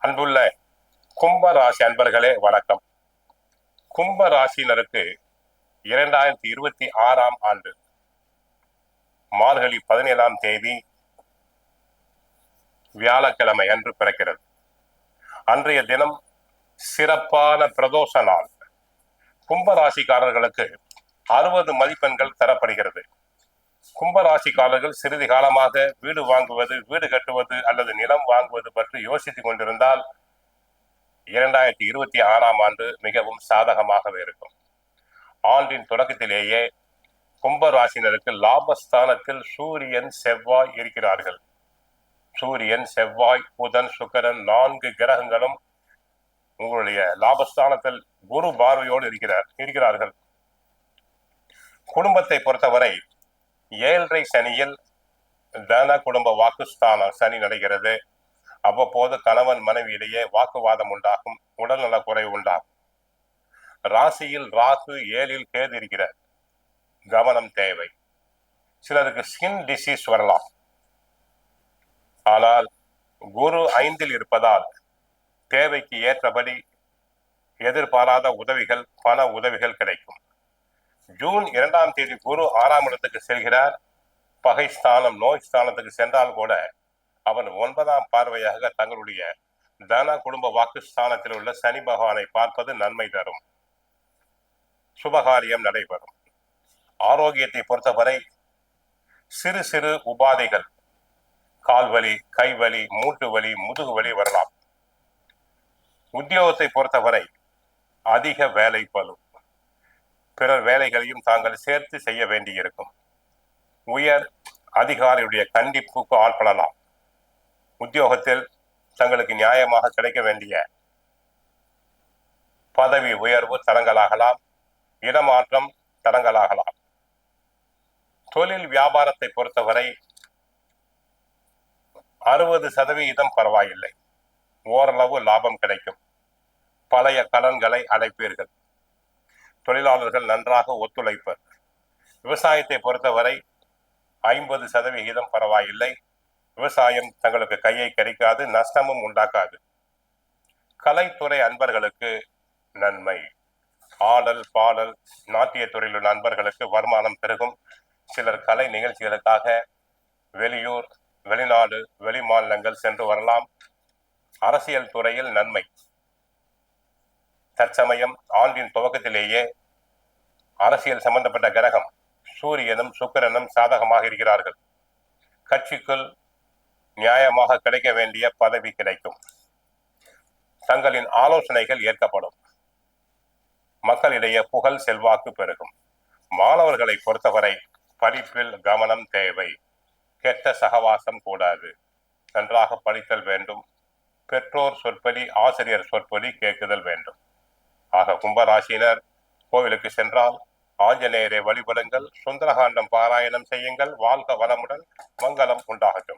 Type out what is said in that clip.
அன்புள்ள கும்ப ராசி அன்பர்களே வணக்கம். கும்ப ராசியினருக்கு 2026ஆம் ஆண்டு மார்கழி 17ஆம் தேதி வியாழக்கிழமை அன்று பிறக்கிறது. அன்றைய தினம் சிறப்பான பிரதோஷ நாள். கும்பராசிக்காரர்களுக்கு 60 மதிப்பெண்கள் தரப்படுகிறது. கும்பராசிக்காரர்கள் சிறிது காலமாக வீடு வாங்குவது, வீடு கட்டுவது அல்லது நிலம் வாங்குவது பற்றி யோசித்துக் கொண்டிருந்தால் 2026ஆம் ஆண்டு மிகவும் சாதகமாகவே இருக்கும். ஆண்டின் தொடக்கத்திலேயே கும்பராசினருக்கு லாபஸ்தானத்தில் சூரியன், செவ்வாய் இருக்கிறார்கள். சூரியன், செவ்வாய், புதன், சுக்கிரன் 4 கிரகங்களும் உங்களுடைய லாபஸ்தானத்தில் குரு பார்வையோடு இருக்கிறார்கள். குடும்பத்தை பொறுத்தவரை 7.5 சனியில் தன குடும்ப வாக்குஸ்தான சனி நடக்கிறது. அவ்வப்போது கணவன் மனைவியிடையே வாக்குவாதம் உண்டாகும், உடல்நல குறைவு உண்டாகும். ராசியில் ராகு, 7ல் கேது இருக்கிறார். கவனம் தேவை. சிலருக்கு ஸ்கின் டிசீஸ் வரலாம். ஆனால் குரு 5ல் இருப்பதால் தேவைக்கு ஏற்றபடி எதிர்பாராத உதவிகள், பண உதவிகள் கிடைக்கும். ஜூன் 2ஆம் தேதி குரு 6ஆம் இடத்துக்கு செல்கிறார். பகை ஸ்தானம், நோய் ஸ்தானத்துக்கு சென்றால் கூட அவன் 9ஆம் பார்வையாக தங்களுடைய தன குடும்ப வாக்குஸ்தானத்தில் உள்ள சனி பகவானை பார்ப்பது நன்மை தரும். சுபகாரியம் நடைபெறும். ஆரோக்கியத்தை பொறுத்தவரை சிறு சிறு உபாதைகள், கால்வலி, கைவலி, மூட்டு வலி, முதுகு வலி வரலாம். உத்தியோகத்தை பொறுத்தவரை அதிக வேலை பளு, பிறர் வேலைகளையும் தாங்கள் சேர்த்து செய்ய வேண்டியிருக்கும். உயர் அதிகாரியுடைய கண்டிப்புக்கு ஆட்படலாம். உத்தியோகத்தில் தங்களுக்கு நியாயமாக கிடைக்க வேண்டிய பதவி உயர்வு தடங்கலாகலாம், இடமாற்றம் தடங்கலாகலாம். தொழில் வியாபாரத்தை பொறுத்தவரை 60% பரவாயில்லை, ஓரளவு லாபம் கிடைக்கும். பழைய கடன்களை அடைப்பீர்கள். தொழிலாளர்கள் நன்றாக ஒத்துழைப்பர். விவசாயத்தை பொறுத்தவரை 50% பரவாயில்லை, விவசாயம் தங்களுக்கு கையை கரிக்காது, நஷ்டமும் உண்டாக்காது. கலைத்துறை அன்பர்களுக்கு நன்மை. ஆடல், பாடல், நாட்டிய துறையில் நண்பர்களுக்கு வருமானம் பெருகும். சிலர் கலை நிகழ்ச்சிகளுக்காக வெளியூர், வெளிநாடு, வெளி மாநிலங்கள் சென்று வரலாம். அரசியல் துறையில் நன்மை. தற்சமயம் ஆண்டின் துவக்கத்திலேயே அரசியல் சம்பந்தப்பட்ட கிரகம் சூரியனும் சுக்கிரனும் சாதகமாக இருக்கிறார்கள். கட்சிக்குள் நியாயமாக கிடைக்க வேண்டிய பதவி கிடைக்கும். தங்களின் ஆலோசனைகள் ஏற்கப்படும். மக்களிடையே புகழ், செல்வாக்கு பெருகும். மாணவர்களை பொறுத்தவரை படிப்பில் கவனம் தேவை. கெட்ட சகவாசம் கூடாது. நன்றாக படித்தல் வேண்டும். பெற்றோர் சொற்படி, ஆசிரியர் சொற்படி கேட்குதல் வேண்டும். ஆக கும்பராசினர் கோவிலுக்கு சென்றால் ஆஞ்சநேயரை வழிபடுங்கள், சுந்தரகாண்டம் பாராயணம் செய்யுங்கள். வாழ்க வளமுடன், மங்களம் உண்டாகட்டும்.